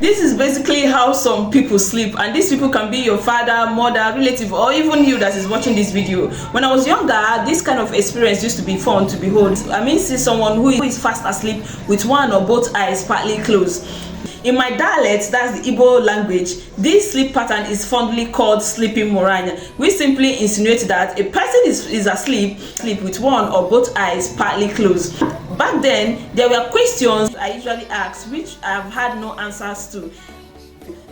This is basically how some people sleep, and these people can be your father, mother, relative, or even you that is watching this video. When I was younger, this kind of experience used to be fun to behold. I mean, see someone who is fast asleep with one or both eyes partly closed. In my dialect, that's the Igbo language, this sleep pattern is fondly called sleeping moranya, which simply insinuates that a person is asleep with one or both eyes partly closed. Back then, there were questions I usually asked which I've had no answers to.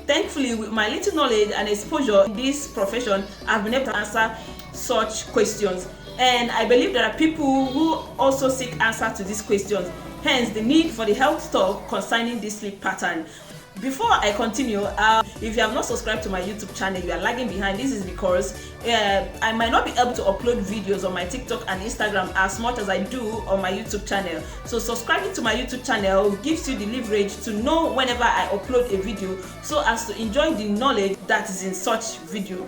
Thankfully, with my little knowledge and exposure in this profession, I've been able to answer such questions. And I believe there are people who also seek answers to these questions. Hence, the need for the health talk concerning this sleep pattern. Before I continue, if you have not subscribed to my YouTube channel, you are lagging behind. This is because I might not be able to upload videos on my TikTok and Instagram as much as I do on my YouTube channel. So subscribing to my YouTube channel gives you the leverage to know whenever I upload a video, so as to enjoy the knowledge that is in such video.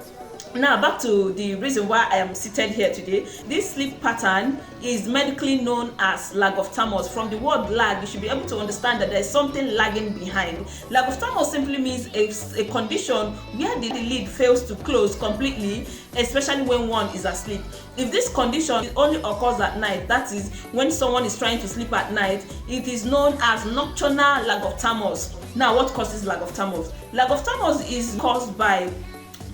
Now back to the reason why I am seated here today. This sleep pattern is medically known as lag of thymus. From the word lag, you should be able to understand that there is something lagging behind. Lag of thymus simply means a condition where the lid fails to close completely, especially when one is asleep. If this condition only occurs at night, that is when someone is trying to sleep at night, it is known as nocturnal lag of thymus. Now, what causes lag of thymus? Lag of thymus is caused by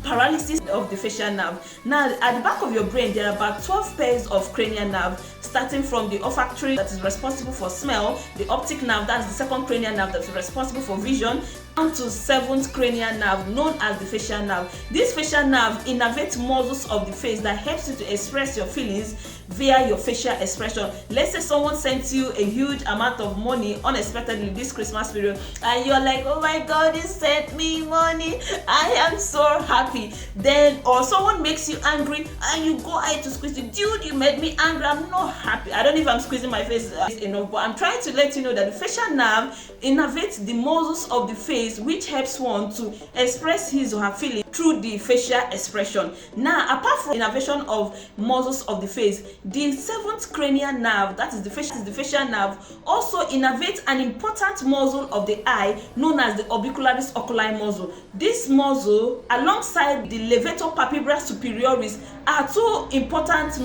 paralysis of the facial nerve. Now, at the back of your brain, there are about 12 pairs of cranial nerve, starting from the olfactory that is responsible for smell, the optic nerve, that's the second cranial nerve that is responsible for vision, down to 7th cranial nerve known as the facial nerve. This facial nerve innervates muscles of the face that helps you to express your feelings via your facial expression. Let's say someone sends you a huge amount of money unexpectedly this Christmas period, and you're like, oh my God, he sent me money, I am so happy. Then, or someone makes you angry and you go ahead to squeeze it. Dude, you made me angry, I'm not happy. I don't know if I'm squeezing my face enough, but I'm trying to let you know that the facial nerve innervates the muscles of the face, which helps one to express his or her feeling through the facial expression. Now, apart from innervation of muscles of the face, the 7th cranial nerve, that is the facial nerve, also innervates an important muscle of the eye known as the orbicularis oculi muscle. This muscle, alongside the levator palpebral superioris, are two important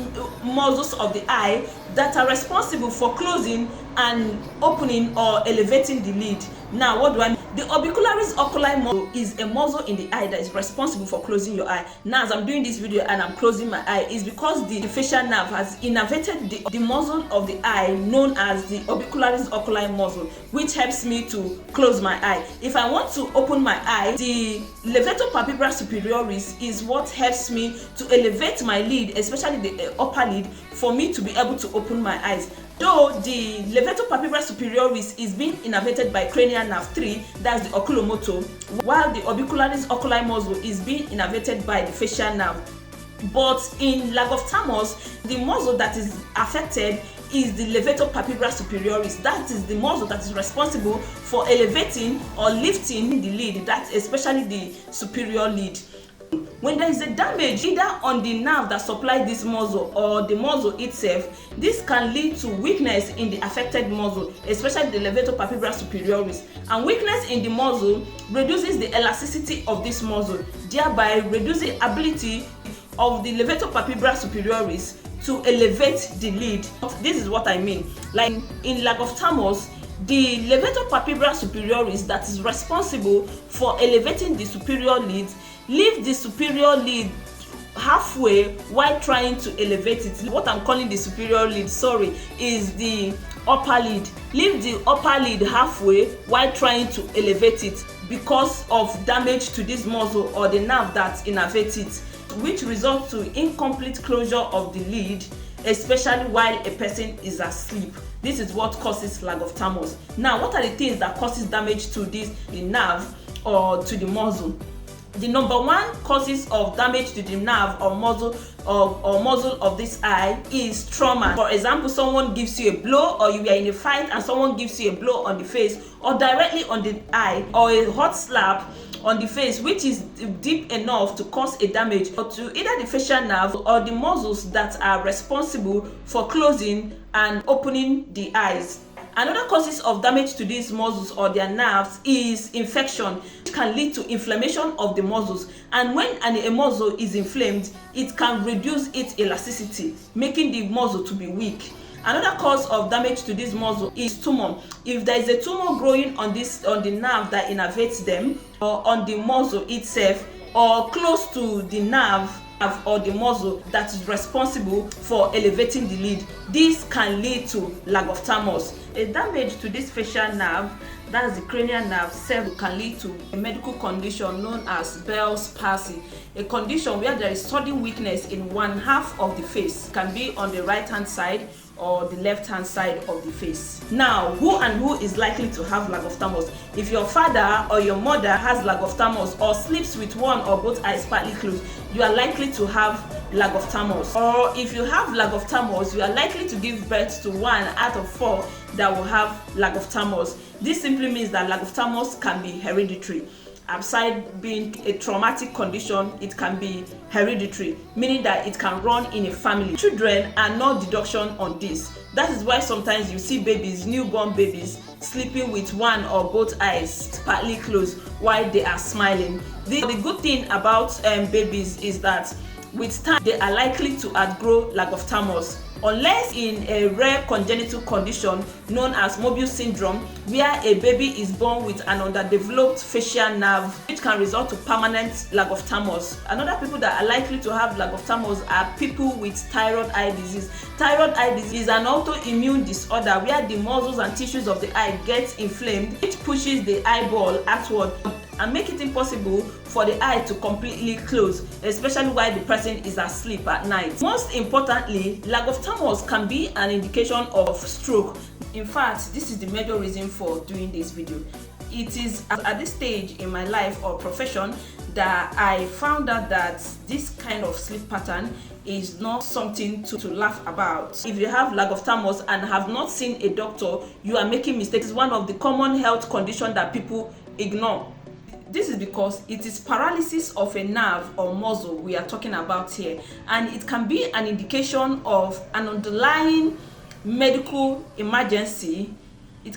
muscles of the eye that are responsible for closing and opening or elevating the lid. Now, what do I mean? The orbicularis oculi muscle is a muscle in the eye that is responsible for closing your eye. Now, as I'm doing this video and I'm closing my eye, is because the facial nerve has innervated the muscle of the eye known as the orbicularis oculi muscle, which helps me to close my eye. If I want to open my eye, the levator palpebral superioris is what helps me to elevate my lid, especially the upper lid, for me to be able to open my eyes. Though the levator palpebral superioris is being innervated by cranial nerve 3, that's the oculomotor, while the orbicularis oculi muscle is being innervated by the facial nerve. But in lag of thymus, the muscle that is affected is the levator palpebral superioris. That is the muscle that is responsible for elevating or lifting the lid, that's especially the superior lid. When there is a damage either on the nerve that supplies this muscle or the muscle itself, this can lead to weakness in the affected muscle, especially the levator palpebral superioris. And weakness in the muscle reduces the elasticity of this muscle, thereby reducing ability of the levator palpebral superioris to elevate the lid. This is what I mean. Like in lag of thymus, the levator palpebral superioris that is responsible for elevating the superior lid leave the superior lid halfway while trying to elevate it. What I'm calling the superior lid, is the upper lid. Leave the upper lid halfway while trying to elevate it because of damage to this muscle or the nerve that innervates it, which results to incomplete closure of the lid, especially while a person is asleep. This is what causes lag of thymus. Now, what are the things that causes damage to the nerve or to the muscle? The number one causes of damage to the nerve or muscle of this eye is trauma. For example, someone gives you a blow, or you are in a fight and someone gives you a blow on the face or directly on the eye, or a hot slap on the face which is deep enough to cause a damage to either the facial nerve or the muscles that are responsible for closing and opening the eyes. Another causes of damage to these muscles or their nerves is infection, which can lead to inflammation of the muscles. And when a muscle is inflamed, it can reduce its elasticity, making the muscle to be weak. Another cause of damage to this muscle is tumor. If there is a tumor growing on the nerve that innervates them, or on the muscle itself, or close to the nerve or the muscle that is responsible for elevating the lid, this can lead to lagophthalmos. A damage to this facial nerve, that's the cranial nerve cell, can lead to a medical condition known as Bell's palsy, a condition where there is sudden weakness in one half of the face. It can be on the right hand side or the left hand side of the face. Now, who is likely to have lagophthalmos? If your father or your mother has lagophthalmos or sleeps with one or both eyes partly closed, you are likely to have lagophthalmos. Or if you have lagophthalmos, you are likely to give birth to 1 out of 4 that will have lagophthalmos. This simply means that lagophthalmos can be hereditary. Aside being a traumatic condition, it can be hereditary, meaning that it can run in a family. Children are no deduction on this. That is why sometimes you see babies, newborn babies, sleeping with one or both eyes partly closed while they are smiling. The good thing about babies is that with time they are likely to outgrow lagophthalmos, unless in a rare congenital condition known as Mobius syndrome, where a baby is born with an underdeveloped facial nerve, which can result to permanent lagophthalmos. Another people that are likely to have lagophthalmos are people with thyroid eye disease. Thyroid eye disease is an autoimmune disorder where the muscles and tissues of the eye get inflamed, which pushes the eyeball outward and make it impossible for the eye to completely close, especially while the person is asleep at night. Most importantly, lagophthalmos can be an indication of stroke. In fact, this is the major reason for doing this video. It is at this stage in my life or profession that I found out that this kind of sleep pattern is not something to laugh about. If you have lagophthalmos and have not seen a doctor, you are making mistakes. It's one of the common health conditions that people ignore. This is because it is paralysis of a nerve or muscle we are talking about here, and it can be an indication of an underlying medical emergency,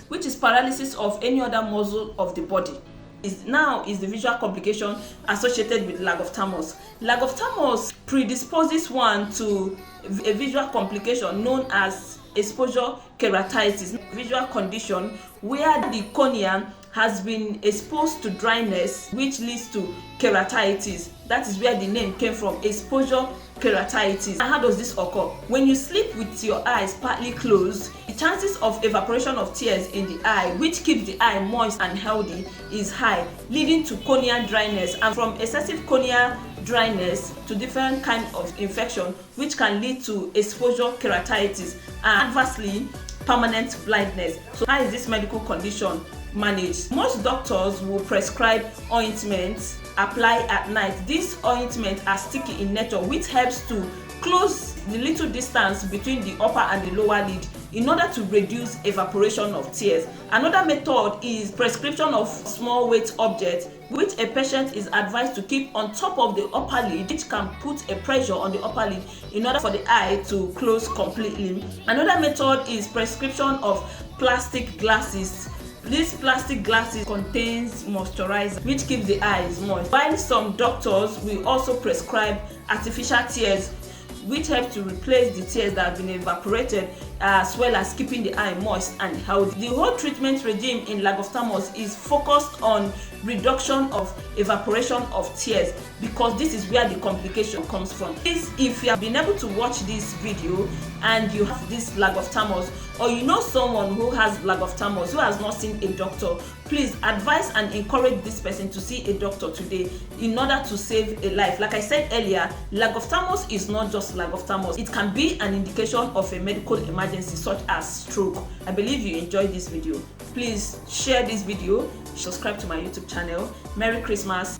which is paralysis of any other muscle of the body. Is the visual complication associated with lagophthalmos. Lagophthalmos predisposes one to a visual complication known as exposure keratitis, visual condition where the cornea has been exposed to dryness, which leads to keratitis. That is where the name came from, exposure keratitis. And how does this occur? When you sleep with your eyes partly closed, the chances of evaporation of tears in the eye, which keeps the eye moist and healthy, is high, leading to corneal dryness, and from excessive corneal dryness to different kind of infection, which can lead to exposure keratitis and adversely permanent blindness. So how is this medical condition managed? Most doctors will prescribe ointments apply at night. These ointments are sticky in nature, which helps to close the little distance between the upper and the lower lid in order to reduce evaporation of tears. Another method is prescription of small weight objects, which a patient is advised to keep on top of the upper lid, which can put a pressure on the upper lid in order for the eye to close completely. Another method is prescription of plastic glasses. These plastic glasses contains moisturizer, which keeps the eyes moist. While some doctors will also prescribe artificial tears, which help to replace the tears that have been evaporated, as well as keeping the eye moist and healthy. The whole treatment regime in lagophthalmos is focused on reduction of evaporation of tears, because this is where the complication comes from. Please, if you have been able to watch this video and you have this lagophthalmos, or you know someone who has lagophthalmos who has not seen a doctor, please advise and encourage this person to see a doctor today in order to save a life. Like I said earlier, lagophthalmos is not just lagophthalmos. It can be an indication of a medical emergency such as stroke. I believe you enjoyed this video. Please share this video, subscribe to my YouTube channel. Merry Christmas.